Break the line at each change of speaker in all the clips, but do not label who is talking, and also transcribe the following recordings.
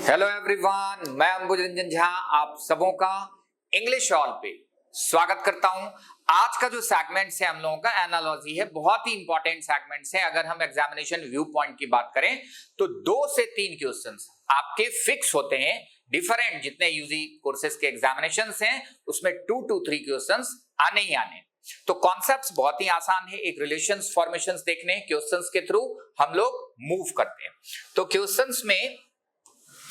Hello everyone, मैं अंबुज रंजन झा आप सबों का इंग्लिश ऑल पे स्वागत करता हूं। आज का जो सेगमेंट्स है हम लोगों का एनालॉजी है, बहुत ही इंपॉर्टेंट सेगमेंट्स है। अगर हम एग्जामिनेशन व्यू पॉइंट की बात करें तो 2 से 3 क्वेश्चंस आपके फिक्स होते हैं। डिफरेंट जितने यूजी कोर्सेज के एग्जामिनेशंस हैं उसमें 2 to 3 क्वेश्चंस आने ही आने। तो कॉन्सेप्ट्स बहुत ही आसान है, एक रिलेशंस फॉर्मेशंस देखने क्वेश्चंस के थ्रू हम लोग मूव करते हैं। तो क्वेश्चंस में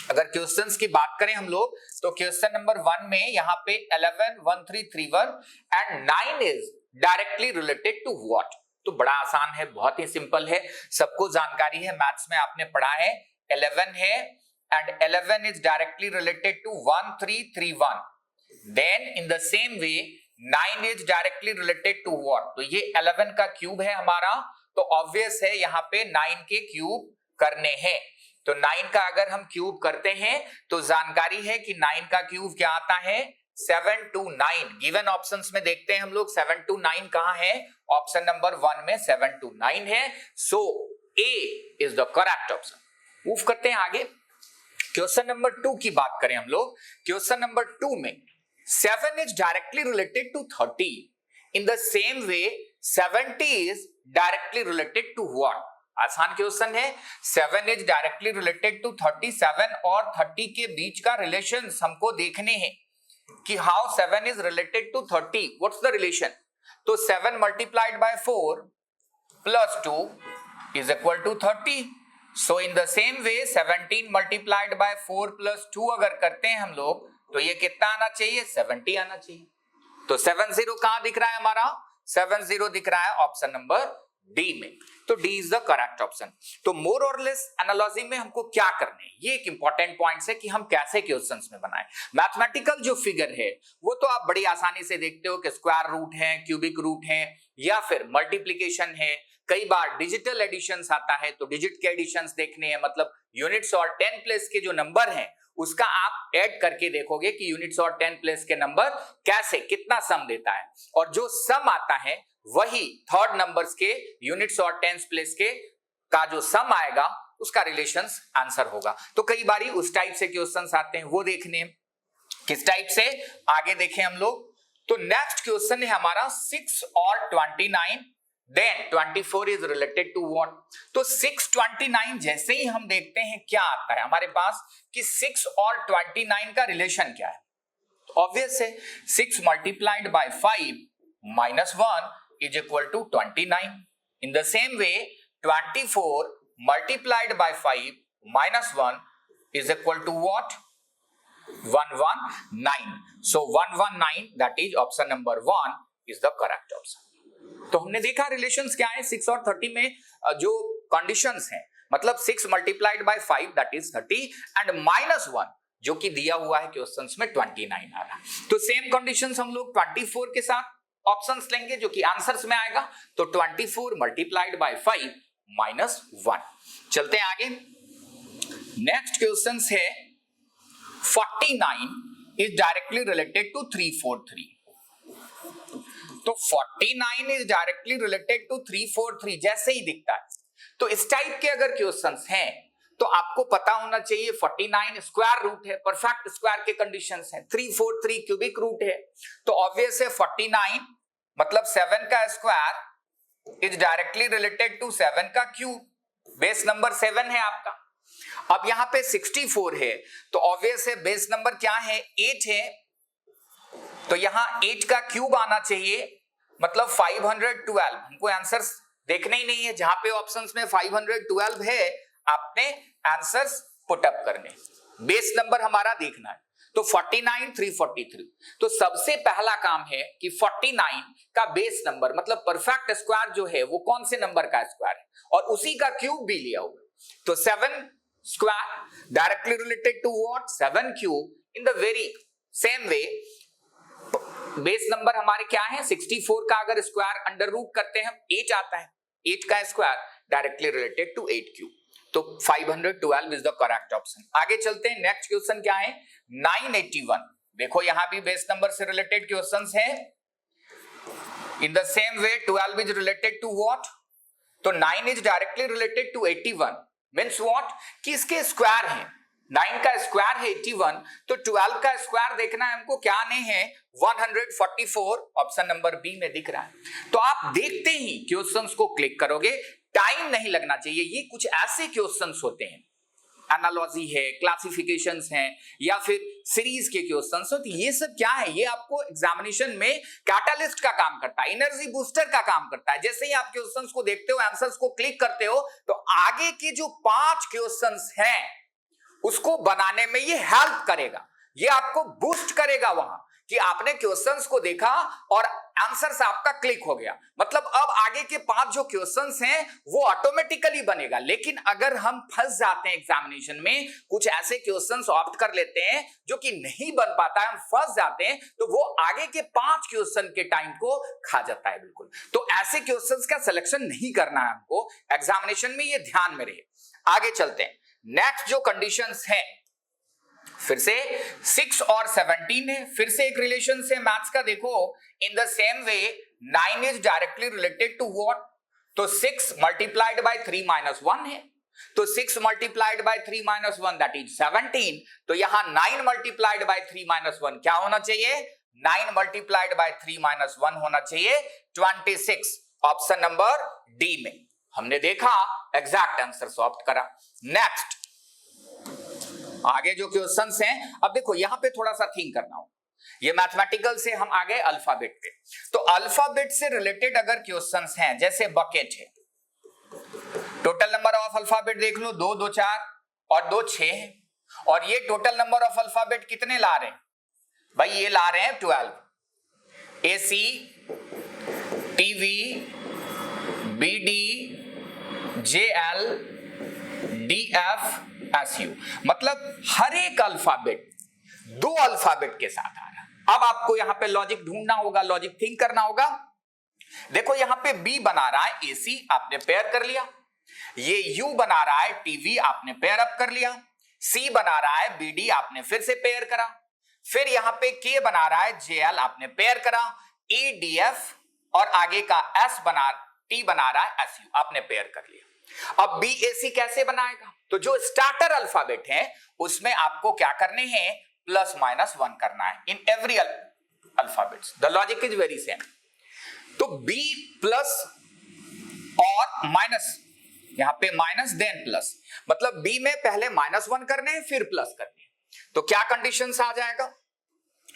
अगर क्वेश्चंस की बात करें हम लोग तो क्वेश्चन नंबर 1 में यहाँ पे 11, 1, 3, 3, 1 and 9 is directly related to what. तो बड़ा आसान है, बहुत ही सिंपल है, सबको जानकारी है, मैथ्स में आपने पढ़ा है। 11 है and 11 is directly related to 1, 3, 3, 1। Then in the same way 9 is directly related to what. तो ये 11 का क्यूब है हमारा, तो ऑब्वियस है यहाँ पे 9 के क्यूब करने हैं। तो 9 का अगर हम क्यूब करते हैं तो जानकारी है कि 9 का क्यूब क्या आता है 7 to 9। गिवन ऑप्शंस में देखते हैं हम लोग 7 to 9 कहां है, ऑप्शन नंबर 1 में 7 to 9 है। So A is the correct option. Move करते हैं आगे। क्वेश्चन नंबर 2 की बात करें हम लोग। क्वेश्चन नंबर 2 में 7 is directly related to 30। In the same way 70 is directly related to what. आसान क्वेश्चन है। 7 इज डायरेक्टली रिलेटेड टू 37 और 30 के बीच का रिलेशन हमको देखने हैं कि how 7 is related to 30, what's the relation. तो 7 multiplied by 4 plus 2 is equal to 30। So in the same way 17 multiplied by 4 plus 2 अगर करते हैं हम लोग तो ये कितना आना चाहिए, 70 आना चाहिए। तो 70 कहां दिख रहा है हमारा, 70 दिख रहा है ऑप्शन नंबर डी में। तो D is the correct option. तो मोर और लेस एनालॉजी में हमको क्या करने हैं, ये एक इंपॉर्टेंट पॉइंट है कि हम कैसे क्वेश्चंस में बनाएं। मैथमेटिकल जो फिगर है वो तो आप बड़ी आसानी से देखते हो कि स्क्वायर रूट है, क्यूबिक रूट है या फिर मल्टीप्लिकेशन है। कई बार डिजिटल एडिशंस आता है तो डिजिट के एडिशंस देखने हैं, मतलब यूनिट्स और 10 प्लेस के जो नंबर हैं उसका आप ऐड करके देखोगे कि यूनिट्स और 10 प्लेस के नंबर कैसे कितना सम देता है, और जो सम आता है वही थर्ड नंबर्स के यूनिट्स और 10 प्लेस के का जो सम आएगा उसका रिलेशंस आंसर होगा। तो कई बारी उस टाइप से क्वेश्चंस आते हैं, वो देखने किस टाइप से आगे देखें हम लोग। तो नेक्स्ट क्वेश्चन है हमारा 6 और 29 then 24 is related to what. तो 6, 29 जैसे ही हम देखते हैं क्या आता है हमारे पास कि 6 और 29 का रिलेशन क्या है। ऑब्वियस है 6 multiplied by 5 minus 1 is equal to 29. In the same way 24 multiplied by 5 minus 1 is equal to what, 119. So 119 that is option number 1 is the correct option. तो हमने देखा रिलेशंस क्या है 6 और 30 में जो कंडीशंस हैं, मतलब 6 multiplied by 5 that is 30 and minus 1 जो कि दिया हुआ है क्वेश्चंस में 29 आ रहा। तो सेम कंडीशंस हम लोग 24 के साथ ऑप्शंस लेंगे जो कि आंसर्स में आएगा। तो 24 मल्टीप्लाइड बाय 5 माइनस 1। चलते हैं आगे। नेक्स्ट क्वेश्चन है 49 इज डायरेक्टली रिलेटेड टू 343। तो 49 इज डायरेक्टली रिलेटेड टू 343 जैसे ही दिखता है तो इस टाइप के अगर क्वेश्चंस हैं तो आपको पता होना चाहिए 49 स्क्वायर रूट है, परफेक्ट स्क्वायर के कंडीशंस हैं, 343 क्यूबिक रूट है। तो ऑब्वियस है 49 मतलब 7 का square is directly related to 7 का क्यूब, बेस नंबर 7 है आपका। अब यहां पे 64 है तो ऑब्वियस है बेस नंबर क्या है 8 है, तो यहां 8 का क्यूब आना चाहिए, मतलब 512। हमको आंसर्स देखने ही नहीं है, जहां पे ऑप्शंस में 512 है आपने आंसर्स पुट अप करने, बेस नंबर हमारा देखना है। तो 49 343। तो सबसे पहला काम है कि 49 का बेस नंबर मतलब परफेक्ट स्क्वायर जो है वो कौन से नंबर का स्क्वायर है और उसी का क्यूब भी लिया हुआ। तो 7 square directly related to what, 7 cube. In the very same way base number हमारे क्या है 64 का अगर स्क्वायर अंडर रूट करते हैं 8 आता है, 8 का square directly related to 8 cube. तो 512 इज द करेक्ट ऑप्शन। आगे चलते हैं। नेक्स्ट क्वेश्चन क्या है 981। देखो यहां भी बेस नंबर से रिलेटेड क्वेश्चंस है। In the same way 12 is related to what, तो 9 is directly related to 81 means what कि इसके स्क्वायर हैं। 9 का स्क्वायर है 81, तो 12 का स्क्वायर देखना है हमको, क्या नहीं है 144, ऑप्शन नंबर बी में दिख रहा है। तो आप देखते ही क्वेश्चंस को क्लिक करोगे, टाइम नहीं लगना चाहिए। ये कुछ ऐसे क्वेश्चंस होते हैं, एनालॉजी है, क्लासिफिकेशंस हैं, या फिर सीरीज के क्वेश्चंस हो, तो ये सब क्या है, ये आपको एग्जामिनेशन में कैटालिस्ट का काम करता है, एनर्जी बूस्टर का काम करता है। जैसे ही आप क्वेश्चंस को देखते हो, आंसर्स को क्लिक करते हो, तो आगे के जो 5 क्वेश्चंस हैं उसको बनाने में ये हेल्प करेगा, ये आपको बूस्ट करेगा वहां कि आपने क्वेश्चंस को देखा और आंसर्स आपका क्लिक हो गया। मतलब अब आगे के 5 जो क्वेश्चंस हैं वो ऑटोमेटिकली बनेगा। लेकिन अगर हम फंस जाते हैं एग्जामिनेशन में, कुछ ऐसे क्वेश्चंस ऑप्ट कर लेते हैं जो कि नहीं बन पाता है, हम फंस जाते हैं, तो वो आगे के 5 क्वेश्चन के टाइम को खा जाता है बिल्कुल। तो ऐसे क्वेश्चंस का सिलेक्शन नहीं करना है हमको एग्जामिनेशन में, ये ध्यान में रहे। आगे चलते हैं, नेक्स्ट जो कंडीशंस हैं, फिर से 6 और 17 है, फिर से एक रिलेशन से मैथ्स का देखो। In the same way 9 is directly related to what, तो 6 मल्टीप्लाइड बाय 3 माइनस 1 है, तो 6 multiplied by 3 minus 1 that is 17। तो यहां 9 मल्टीप्लाइड बाय 3 माइनस 1 क्या होना चाहिए, 9 मल्टीप्लाइड बाय 3 माइनस 1 होना चाहिए 26, ऑप्शन नंबर डी में। हमने देखा, एग्जैक्ट आंसर सॉल्व करा। नेक्स्ट आगे जो क्वेश्चंस हैं, अब देखो यहां पे थोड़ा सा थिंक करना हो, ये मैथमेटिकल से हम आगे अल्फाबेट पे। तो अल्फाबेट से रिलेटेड अगर क्वेश्चंस हैं, जैसे बकेट है, टोटल नंबर ऑफ अल्फाबेट देख लो, 2 2 4 और 2 6 है, और ये टोटल नंबर ऑफ अल्फाबेट कितने ला रहे हैं भाई, ये ला रहे हैं 12। AC, TV, BD, JL, DF, SU, मतलब हर एक अल्फाबेट 2 अल्फाबेट के साथ आ रहा। अब आपको यहां पे लॉजिक ढूंढना होगा, लॉजिक थिंक करना होगा। देखो यहां पे B बना रहा है AC, आपने पेयर कर लिया, ये U बना रहा है TV, आपने पेयर अप कर लिया, C बना रहा है BD, आपने फिर से पेयर करा, फिर यहां पे K बना रहा है JL, आपने पेयर करा, E DF और आगे का T बना रहा है SU, आपने पेयर कर लिया। अब BAC कैसे बनाएगा, तो जो स्टार्टर अल्फाबेट है उसमें आपको क्या करने हैं, प्लस माइनस 1 करना है in every alphabets. The logic is very same. तो B प्लस और माइनस, यहां पे माइनस देन प्लस, मतलब B में पहले माइनस 1 करने हैं फिर प्लस करने हैं। तो क्या कंडीशंस आ जाएगा,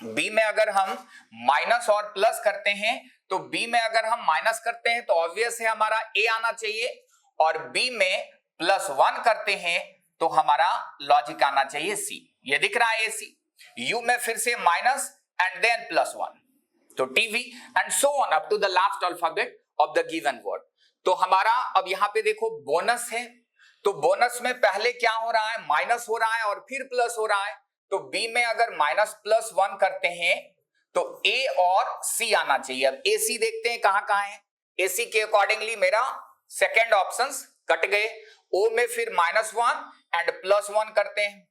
B में अगर हम माइनस और प्लस करते हैं, तो B में अगर हम माइनस करते हैं तो ऑब्वियस है हमारा A आना चाहिए, और B में प्लस 1 करते हैं तो हमारा लॉजिक आना चाहिए C। ये दिख रहा है AC। U में फिर से माइनस एंड देन प्लस 1, तो TV and so on up to the last alphabet of the given word. तो हमारा अब यहां पे देखो बोनस है, तो बोनस में पहले क्या हो रहा है, माइनस हो रहा है और फिर प्लस हो रहा है। तो B में अगर माइनस प्लस 1 करते हैं तो A और C आना चाहिए। अब AC देखते हैं कहां कहां है, AC के अकॉर्डिंगली मेरा सेकेंड ऑप्शंस कट गए। O में फिर माइनस 1 एंड प्लस 1 करते हैं,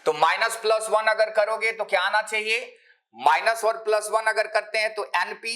तो माइनस प्लस 1 अगर करोगे तो क्या आना चाहिए, माइनस और प्लस 1 अगर करते हैं तो NP,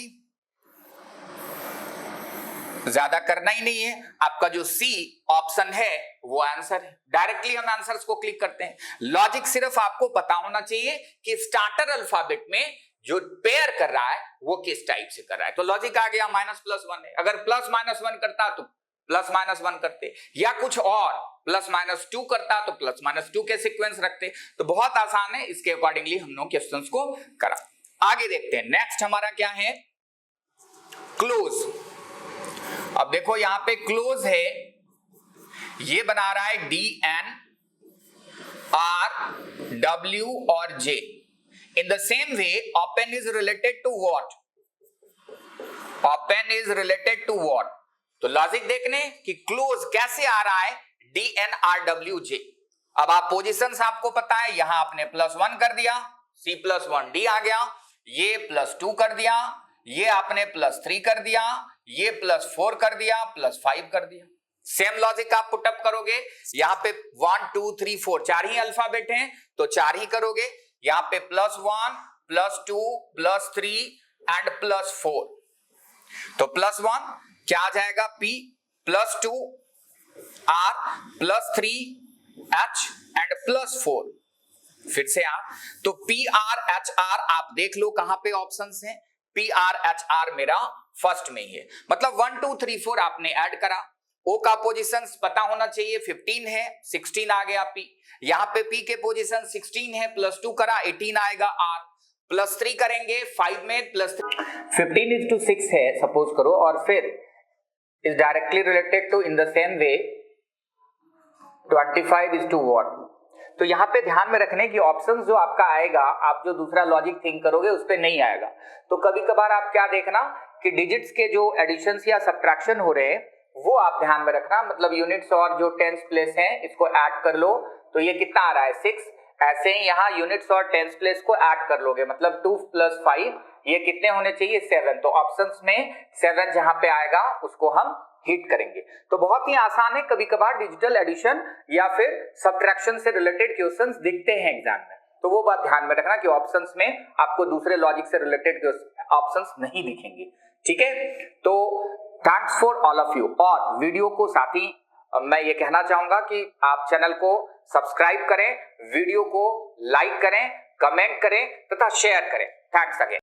ज्यादा करना ही नहीं है, आपका जो C ऑप्शन है वो आंसर है। डायरेक्टली हम आंसर्स को क्लिक करते हैं। लॉजिक सिर्फ आपको पता होना चाहिए कि स्टार्टर अल्फाबेट में जो पेयर कर रहा है वो किस टाइप से कर रहा है। तो लॉजिक आ गया, माइनस प्लस 1 है, अगर प्लस माइनस 1 करता तो प्लस माइनस 1 करते, या कुछ और प्लस माइनस 2 करता तो प्लस माइनस 2 के सीक्वेंस रखते। तो बहुत आसान है, इसके अकॉर्डिंगली हम लोग क्वेश्चंस को करा। आगे देखते हैं, नेक्स्ट हमारा क्या है, क्लोज। अब देखो यहां पे क्लोज है, ये बना रहा है DN, R, W और J। In the same way, open is related to what? Open is related to what? तो लॉजिक देखने कि क्लोज कैसे आ रहा है, DN, R, W, J। अब आप पोजीशंस आपको पता है, यहां आपने प्लस 1 कर दिया, C प्लस 1 D आ गया, ये प्लस 2 कर दिया, ये आपने प्लस 3 कर दिया, ये प्लस 4 कर दिया, प्लस 5 कर दिया। सेम लॉजिक आप पुटअप करोगे, यहां पे 1 2 3 4 4 ही अल्फाबेट हैं तो 4 ही करोगे। यहां पे plus 1 plus 2 plus 3 and plus 4, तो प्लस 1 क्या आ जाएगा, P, plus 2 R, plus 3 H and +4। फिर से तो PRHR आप देख लो कहां पे ऑप्शंस हैं। PRHR मेरा फर्स्ट में ही है, मतलब 1 2 3 4 आपने ऐड करा। O का पोजीशन पता होना चाहिए, 15 है, 16 आ गया P। यहां पे P के पोजीशन 16 है, +2 करा 18 आएगा R, +3 करेंगे 5 में +3 15:6 है सपोज करो, और फिर is directly related to in the same way 25:what। तो यहाँ पे ध्यान में रखने की ऑप्शन जो आपका आएगा, आप जो दूसरा लॉजिक थिंक करोगे उस पे नहीं आएगा। तो कभी कभार आप क्या देखना कि डिजिट्स के जो एडिशन या सब्ट्रैक्शन हो रहे हैं वो आप ध्यान में रखना, मतलब यूनिट्स और जो टेंस प्लेस हैं इसको ऐड कर लो, तो ये कितना आ रहा है 6। ऐसे ही यहाँ यूनिट्स और टेंस प्लेस को ऐड कर लोगे, मतलब 2 + 5 ये कितने होने चाहिए 7। तो ऑप्शंस में 7 जहां पे आएगा उसको हम हिट करेंगे। तो बहुत ही आसान है, कभी कभार डिजिटल एडिशन या फिर सब्ट्रैक्शन से रिलेटेड क्वेश्चंस दिखते हैं एग्जाम में, तो वो बात ध्यान में रखना कि ऑप्शंस में आपको दूसरे लॉजिक से रिलेटेड ऑप्शंस नहीं दिखेंगे। ठीक है, तो thanks for all of you. और वीडियो को साथ ही मैं ये कहना चाहूंगा कि आप चैनल को सब्सक्राइब करें, वीडियो को लाइक करें, कमेंट करें तथा शेयर करें। Thanks again.